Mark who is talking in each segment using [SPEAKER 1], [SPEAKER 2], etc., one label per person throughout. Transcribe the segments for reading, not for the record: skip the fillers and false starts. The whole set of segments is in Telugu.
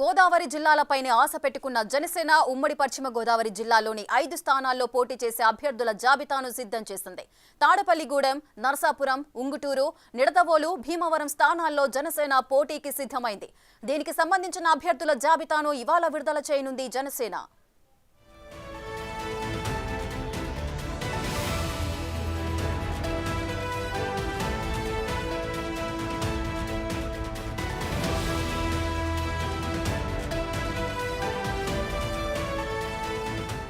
[SPEAKER 1] గోదావరి జిల్లాలపైనే ఆశ పెట్టుకున్న జనసేన ఉమ్మడి పశ్చిమ గోదావరి జిల్లాలోని 5 స్థానాల్లో పోటీ చేసే అభ్యర్థుల జాబితాను సిద్ధం చేసింది. తాడపల్లిగూడెం, నరసాపురం, ఉంగుటూరు, నిడదవోలు, భీమవరం స్థానాల్లో జనసేన పోటీకి సిద్ధమైంది. దీనికి సంబంధించిన అభ్యర్థుల జాబితాను ఇవాళ విడుదల చేయనుంది జనసేన.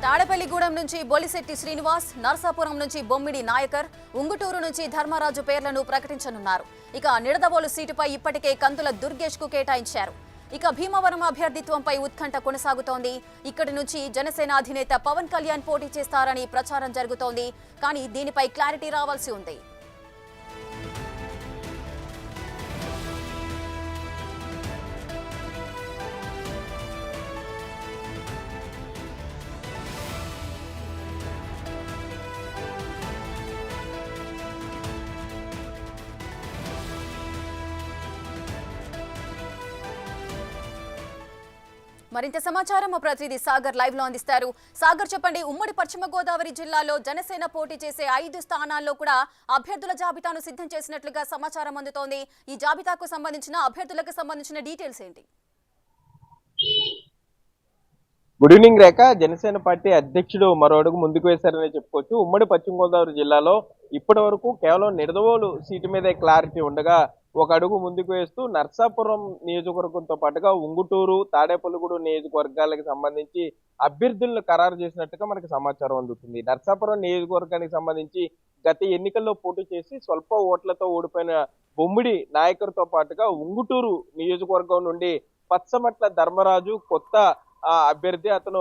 [SPEAKER 1] తాడపల్లిగూడెం నుంచి బొలిశెట్టి శ్రీనివాస్, నరసాపురం నుంచి బొమ్మిడి నాయకర్, ఉంగుటూరు నుంచి ధర్మరాజు పేర్లను ప్రకటించనున్నారు. ఇక నిడదవోలు సీటుపై ఇప్పటికే కందుల దుర్గేష్ కు కేటాయించారు. ఇక భీమవరం అభ్యర్థిత్వంపై ఉత్కంఠ కొనసాగుతోంది. ఇక్కడి నుంచి జనసేన అధినేత పవన్ కళ్యాణ్ పోటీ చేస్తారని ప్రచారం జరుగుతోంది. కానీ దీనిపై క్లారిటీ రావాల్సి ఉంది. మరింత సమాచారం మా ప్రతినిధి సాగర్ లైవ్ లో అందిస్తారు. సాగర్, చెప్పండి, ఉమ్మడి పశ్చిమ గోదావరి జిల్లాలో జనసేన పోటీ చేసే 5 స్థానాల్లో కూడా అభ్యర్థుల జాబితాను సిద్ధం చేసినట్లుగా సమాచారం అందుతోంది. ఈ జాబితాకు సంబంధించిన అభ్యర్థులకు సంబంధించిన డీటెయిల్స్ ఏంటి?
[SPEAKER 2] గుడ్ ఈవినింగ్ రేఖ. జనసేన పార్టీ అధ్యక్షుడు మరో అడుగు ముందుకు వేశారని చెప్పుకోవచ్చు. ఉమ్మడి పశ్చిమ గోదావరి జిల్లాలో ఇప్పటి వరకు కేవలం నిడదవోలు సీటు మీదే క్లారిటీ ఉండగా ఒక అడుగు ముందుకు వేస్తూ నర్సాపురం నియోజకవర్గంతో పాటుగా ఉంగుటూరు, తాడేపల్లిగూడెం నియోజకవర్గాలకు సంబంధించి అభ్యర్థులను ఖరారు చేసినట్టుగా మనకు సమాచారం అందుతుంది. నర్సాపురం నియోజకవర్గానికి సంబంధించి గత ఎన్నికల్లో పోటీ చేసి స్వల్ప ఓట్లతో ఓడిపోయిన బొమ్మిడి నాయకుడితో పాటుగా ఉంగుటూరు నియోజకవర్గం నుండి పచ్చమట్ల ధర్మరాజు కొత్త అభ్యర్థి. అతను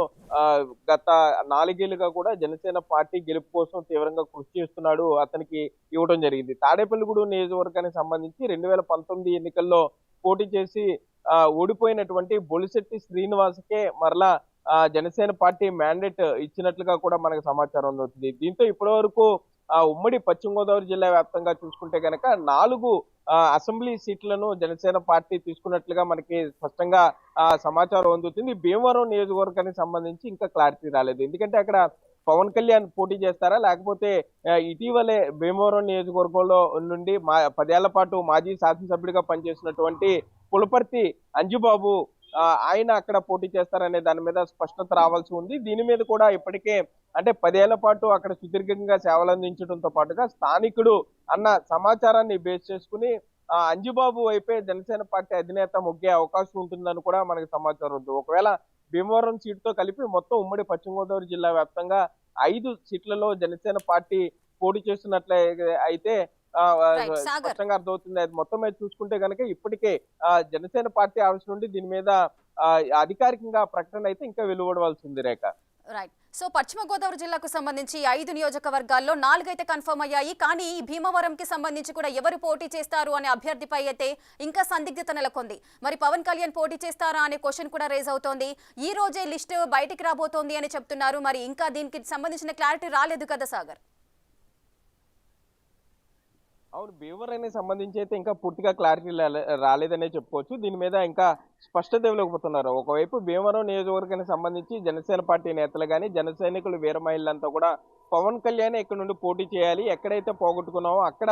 [SPEAKER 2] గత 4 ఏళ్లుగా కూడా జనసేన పార్టీ గెలుపు కోసం తీవ్రంగా కృషి చేస్తున్నాడు. అతనికి ఇవ్వడం జరిగింది. తాడేపల్లిగూడెం నియోజకవర్గానికి సంబంధించి 2019 ఎన్నికల్లో పోటీ చేసి ఓడిపోయినటువంటి బొలిశెట్టి శ్రీనివాస్కే మరలా జనసేన పార్టీ మ్యాండేట్ ఇచ్చినట్లుగా కూడా మనకు సమాచారం అందుతుంది. దీంతో ఇప్పటి వరకు ఉమ్మడి పశ్చిమ గోదావరి జిల్లా వ్యాప్తంగా చూసుకుంటే కనుక 4 అసెంబ్లీ సీట్లను జనసేన పార్టీ తీసుకున్నట్లుగా మనకి స్పష్టంగా సమాచారం అందుతుంది. భీమవరం నియోజకవర్గానికి సంబంధించి ఇంకా క్లారిటీ రాలేదు. ఎందుకంటే అక్కడ పవన్ కళ్యాణ్ పోటీ చేస్తారా, లేకపోతే ఇటీవలే భీమవరం నియోజకవర్గంలో నుండి 10 ఏళ్ల పాటు మాజీ శాసనసభ్యుడిగా పనిచేసినటువంటి పులపర్తి అంజుబాబు ఆయన అక్కడ పోటీ చేస్తారనే దాని మీద స్పష్టత రావాల్సి ఉంది. దీని మీద కూడా ఇప్పటికే అంటే 10 ఏళ్ల పాటు అక్కడ సుదీర్ఘంగా సేవలు అందించడంతో పాటుగా స్థానికుడు అన్న సమాచారాన్ని బేస్ చేసుకుని అంజుబాబు వైపే జనసేన పార్టీ అధినేత మొగ్గే అవకాశం ఉంటుందని కూడా మనకు సమాచారం ఉంది. ఒకవేళ భీమవరం సీటుతో కలిపి మొత్తం ఉమ్మడి పశ్చిమ గోదావరి జిల్లా వ్యాప్తంగా 5 సీట్లలో జనసేన పార్టీ పోటీ చేస్తున్నట్లే అయితే స్పష్టంగా అర్థమవుతుంది. అది మొత్తం మీద చూసుకుంటే కనుక ఇప్పటికే జనసేన పార్టీ ఆఫీస్ నుండి దీని మీద అధికారికంగా ప్రకటన అయితే ఇంకా వెలువడవలసి ఉంది రేఖ.
[SPEAKER 1] రైట్. సో పశ్చిమ గోదావరి జిల్లాకు సంబంధించి 5 నియోజకవర్గాల్లో 4 అయితే కన్ఫర్మ్ అయ్యాయి. కానీ ఈ భీమవరంకి సంబంధించి కూడా ఎవరు పోటీ చేస్తారు అనే అభ్యర్థిపై అయితే ఇంకా సందిగ్ధత నెలకొంది. మరి పవన్ కళ్యాణ్ పోటీ చేస్తారా అనే క్వశ్చన్ కూడా రేజ్ అవుతోంది. ఈ రోజే లిస్ట్ బయటికి రాబోతోంది అని చెప్తున్నారు. మరి ఇంకా దీనికి సంబంధించిన క్లారిటీ రాలేదు కదా సాగర్?
[SPEAKER 2] అవును, భీమవరానికి సంబంధించి అయితే ఇంకా పూర్తిగా క్లారిటీ రాలేదనే చెప్పుకోవచ్చు. దీని మీద ఇంకా స్పష్టత ఇవ్వలేకపోతున్నారు. ఒకవైపు భీమవరం నియోజకవర్గానికి సంబంధించి జనసేన పార్టీ నేతలు కానీ జన సైనికులు వీర మహిళలంతా కూడా పవన్ కళ్యాణ్ ఇక్కడ నుండి పోటీ చేయాలి, ఎక్కడైతే పోగొట్టుకున్నామో అక్కడ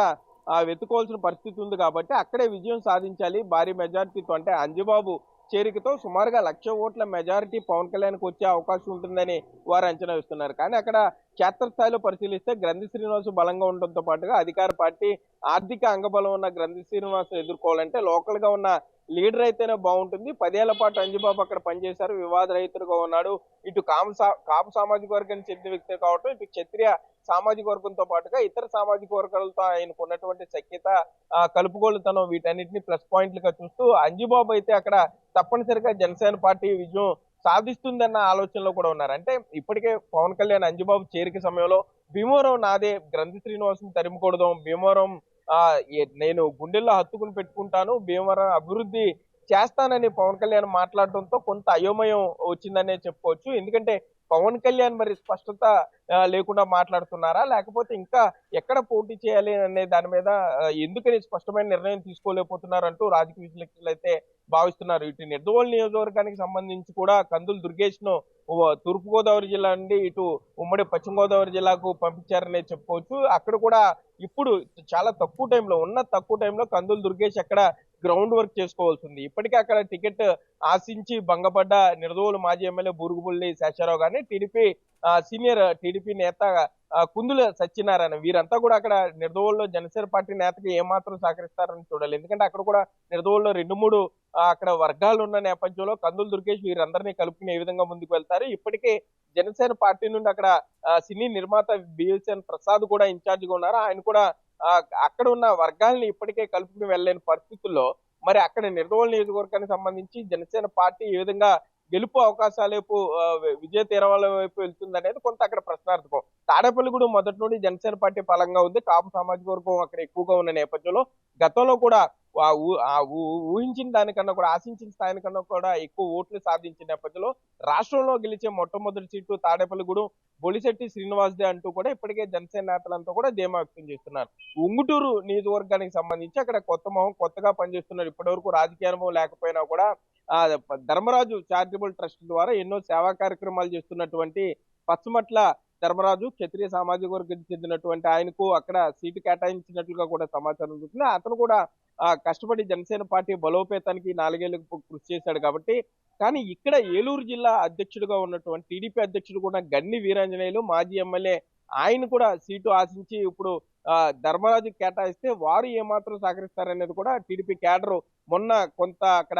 [SPEAKER 2] వెతుకోవాల్సిన పరిస్థితి ఉంది కాబట్టి అక్కడే విజయం సాధించాలి భారీ మెజారిటీతో, అంటే అంజుబాబు చేరికతో సుమారుగా 1,00,000 ఓట్ల మెజారిటీ పవన్ కళ్యాణ్కి వచ్చే అవకాశం ఉంటుందని వారు అంచనా వేస్తున్నారు. కానీ అక్కడ క్షేత్రస్థాయిలో పరిశీలిస్తే గ్రంథి శ్రీనివాస్ బలంగా ఉండడంతో పాటుగా అధికార పార్టీ ఆర్థిక అంగబలం ఉన్న గ్రంథి శ్రీనివాస్ ఎదుర్కోవాలంటే లోకల్ గా ఉన్న లీడర్ అయితేనే బాగుంటుంది. 10 ఏళ్ల పాటు అంజుబాబు అక్కడ పనిచేశారు, వివాద రహితుడుగా ఉన్నాడు. ఇటు కాపు సామాజిక వర్గానికి చెందిన వ్యక్తి కావటం, ఇటు క్షత్రియ సామాజిక వర్గంతో పాటుగా ఇతర సామాజిక వర్గాలతో ఆయనకు ఉన్నటువంటి సఖ్యత, కలుపుగోలుతనం, వీటన్నిటిని ప్లస్ పాయింట్లుగా చూస్తూ అంజుబాబు అయితే అక్కడ తప్పనిసరిగా జనసేన పార్టీ విజయం సాధిస్తుందన్న ఆలోచనలో కూడా ఉన్నారు. అంటే ఇప్పటికే పవన్ కళ్యాణ్ అంజుబాబు చేరిక సమయంలో భీమవరం నాదే, గ్రంథి శ్రీనివాసం తరిమికూడదాం, భీమవరం నేను గుండెల్లో హత్తుకుని పెట్టుకుంటాను, భీమవరం అభివృద్ధి చేస్తానని పవన్ కళ్యాణ్ మాట్లాడడంతో కొంత అయోమయం వచ్చిందనే చెప్పుకోవచ్చు. ఎందుకంటే పవన్ కళ్యాణ్ మరి స్పష్టత లేకుండా మాట్లాడుతున్నారా, లేకపోతే ఇంకా ఎక్కడ పోటీ చేయాలి అనే దాని మీద ఎందుకని స్పష్టమైన నిర్ణయం తీసుకోలేకపోతున్నారు అంటూ రాజకీయ విశ్లేషకులు అయితే భావిస్తున్నారు. ఇటు నిడదవోలు నియోజకవర్గానికి సంబంధించి కూడా కందులు దుర్గేష్ ను తూర్పుగోదావరి జిల్లా నుండి ఇటు ఉమ్మడి పశ్చిమ గోదావరి జిల్లాకు పంపించారనే చెప్పుకోవచ్చు. అక్కడ కూడా ఇప్పుడు చాలా తక్కువ టైంలో కందులు దుర్గేష్ అక్కడ గ్రౌండ్ వర్క్ చేసుకోవాల్సింది. ఇప్పటికే అక్కడ టికెట్ ఆశించి భంగపడ్డ నిడదవోలు మాజీ ఎమ్మెల్యే బూరుగుబుల్లి శేషారావు గాని, సీనియర్ టీడీపీ నేత కుందుల సత్యనారాయణ, వీరంతా కూడా అక్కడ నిడదవోలులో జనసేన పార్టీ నేతకి ఏమాత్రం సహకరిస్తారని చూడాలి. ఎందుకంటే అక్కడ కూడా నిడదవోలులో 2-3 అక్కడ వర్గాలు ఉన్న నేపథ్యంలో కందులు దుర్గేష్ వీరందరినీ కలుపుకుని ఏ విధంగా ముందుకు వెళ్తారు. ఇప్పటికే జనసేన పార్టీ నుండి అక్కడ సినీ నిర్మాత బిఎస్ఎన్ ప్రసాద్ కూడా ఇన్ఛార్జిగా ఉన్నారు. ఆయన కూడా అక్కడ ఉన్న వర్గాల్ని ఇప్పటికే కలుపుకుని వెళ్ళలేని పరిస్థితుల్లో మరి అక్కడ నిడదవోలు నియోజకవర్గానికి సంబంధించి జనసేన పార్టీ ఏ విధంగా గెలుపు అవకాశాల వైపు విజయ తీరవాల వైపు వెళ్తుంది అనేది కొంత అక్కడ ప్రశ్నార్థకం. తాడేపల్లిగూడెం మొదటి నుండి జనసేన పార్టీ బలంగా ఉంది. కాపు సామాజిక వర్గం అక్కడ ఎక్కువగా ఉన్న నేపథ్యంలో గతంలో కూడా ఊహించిన దానికన్నా కూడా ఆశించిన స్థాయికన్నా కూడా ఎక్కువ ఓట్లు సాధించిన నేపథ్యంలో రాష్ట్రంలో గెలిచే మొట్టమొదటి సీటు తాడేపల్లిగూడెం బొలిశెట్టి శ్రీనివాస్ దే అంటూ కూడా ఇప్పటికే జనసేన నేతలంతా కూడా ధీమా వ్యక్తం చేస్తున్నారు. ఉంగుటూరు నియోజకవర్గానికి సంబంధించి అక్కడ కొత్తగా పనిచేస్తున్నారు. ఇప్పటివరకు రాజకీయ అనుభవం లేకపోయినా కూడా ధర్మరాజు చారిటబుల్ ట్రస్ట్ ద్వారా ఎన్నో సేవా కార్యక్రమాలు చేస్తున్నటువంటి పచ్చమట్ల ధర్మరాజు క్షత్రియ సామాజిక వర్గానికి చెందినటువంటి ఆయనకు అక్కడ సీటు కేటాయించినట్లుగా కూడా సమాచారం ఉంటుంది. అతను కూడా కష్టపడి జనసేన పార్టీ బలోపేతానికి 4 ఏళ్లకు కృషి చేశాడు కాబట్టి. కానీ ఇక్కడ ఏలూరు జిల్లా అధ్యక్షుడిగా ఉన్నటువంటి టీడీపీ అధ్యక్షుడు కూడా గన్ని వీరాంజనేయులు మాజీ ఎమ్మెల్యే, ఆయన కూడా సీటు ఆశించి ఇప్పుడు ధర్మరాజు కేటాయిస్తే వారు ఏమాత్రం సహకరిస్తారనేది కూడా టీడీపీ క్యాడర్ మొన్న కొంత అక్కడ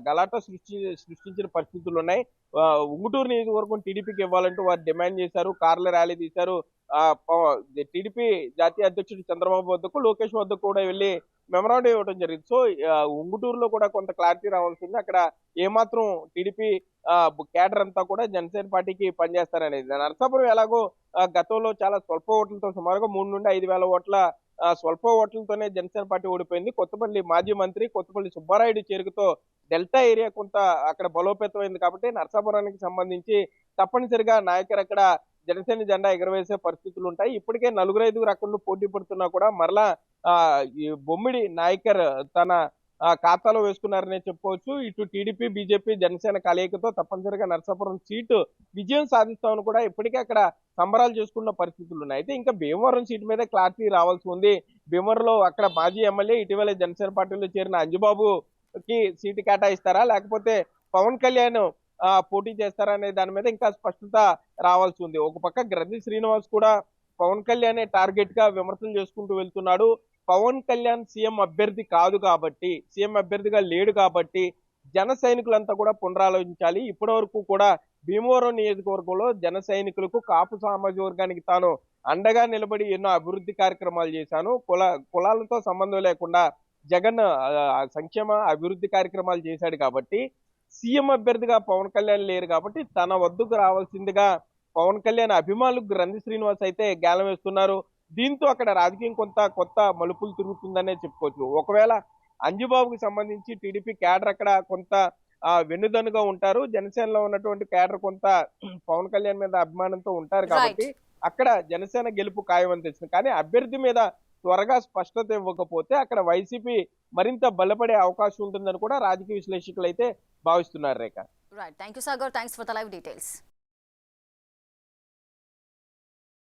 [SPEAKER 2] గలాట సృష్టించిన పరిస్థితులు ఉన్నాయి. ఉంగుటూరు నియోజకవర్గం టీడీపీకి ఇవ్వాలంటూ వారు డిమాండ్ చేశారు. కార్ల ర్యాలీ తీశారు. టీడీపీ జాతీయ అధ్యక్షుడు చంద్రబాబు వద్దకు, లోకేష్ వద్దకు కూడా వెళ్లి మెమరాండం ఇవ్వడం జరిగింది. సో ఉంగుటూరులో కూడా కొంత క్లారిటీ రావాల్సింది. అక్కడ ఏమాత్రం టీడీపీ క్యాడర్ అంతా కూడా జనసేన పార్టీకి పనిచేస్తారనేది. నరసాపురం ఎలాగో గతంలో చాలా స్వల్ప ఓట్లతో సుమారుగా 3 నుండి 5 వేల ఓట్ల స్వల్ప ఓట్లతోనే జనసేన పార్టీ ఓడిపోయింది. కొత్తపల్లి మాజీ మంత్రి కొత్తపల్లి సుబ్బారాయుడు చేరికతో డెల్టా ఏరియా కొంత అక్కడ బలోపేతమైంది కాబట్టి నరసాపురానికి సంబంధించి తప్పనిసరిగా నాయకర్ అక్కడ జనసేన జెండా ఎగరవేసే పరిస్థితులు ఉంటాయి. ఇప్పటికే 4-5 అక్కడ పోటీ పడుతున్నా కూడా మరలా ఈ బొమ్మిడి నాయకర్ తన ఖాతాలో వేసుకున్నారనే చెప్పుకోవచ్చు. ఇటు టీడీపీ, బీజేపీ, జనసేన కలయికతో తప్పనిసరిగా నరసాపురం సీటు విజయం సాధిస్తామని కూడా ఇప్పటికే అక్కడ సంబరాలు చేసుకున్న పరిస్థితులు ఉన్నాయి. అయితే ఇంకా భీమవరం సీటు మీద క్లారిటీ రావాల్సి ఉంది. భీమవరంలో అక్కడ మాజీ ఎమ్మెల్యే ఇటీవల జనసేన పార్టీలో చేరిన అంజుబాబుకి సీటు కేటాయిస్తారా, లేకపోతే పవన్ కళ్యాణ్ పోటీ చేస్తారా అనే దాని మీద ఇంకా స్పష్టత రావాల్సి ఉంది. ఒక పక్క గ్రద్ది శ్రీనివాస్ కూడా పవన్ కళ్యాణ్ టార్గెట్ గా విమర్శలు చేసుకుంటూ వెళ్తున్నాడు. పవన్ కళ్యాణ్ సీఎం అభ్యర్థి కాదు కాబట్టి, సీఎం అభ్యర్థిగా లేడు కాబట్టి జన సైనికులంతా కూడా పునరాలోచించాలి. ఇప్పటి వరకు కూడా భీమవరం నియోజకవర్గంలో జన సైనికులకు, కాపు సామాజిక వర్గానికి తాను అండగా నిలబడి ఎన్నో అభివృద్ధి కార్యక్రమాలు చేశాను. కులాలతో సంబంధం లేకుండా జగన్ సంక్షేమ అభివృద్ధి కార్యక్రమాలు చేశాడు కాబట్టి, సీఎం అభ్యర్థిగా పవన్ కళ్యాణ్ లేరు కాబట్టి తన వద్దకు రావాల్సిందిగా పవన్ కళ్యాణ్ అభిమానులు గ్రంథి శ్రీనివాస్ అయితే గేలం వేస్తున్నారు. దీంతో అక్కడ రాజకీయం కొత్త మలుపులు తిరుగుతుందనే చెప్పుకోవచ్చు. ఒకవేళ అంజుబాబుకి సంబంధించి టీడీపీ క్యాడర్ అక్కడ కొంత వెన్నుదన్నుగా ఉంటారు. జనసేనలో ఉన్నటువంటి క్యాడర్ కొంత పవన్ కళ్యాణ్ మీద అభిమానంతో ఉంటారు కాబట్టి అక్కడ జనసేన గెలుపు ఖాయమని తెలిసింది. కానీ అభ్యర్థి మీద త్వరగా స్పష్టత ఇవ్వకపోతే అక్కడ వైసీపీ మరింత బలపడే అవకాశం ఉంటుందని కూడా రాజకీయ విశ్లేషకులు అయితే భావిస్తున్నారు. Rekha.
[SPEAKER 1] Right, thank you Sagar, thanks for the live details.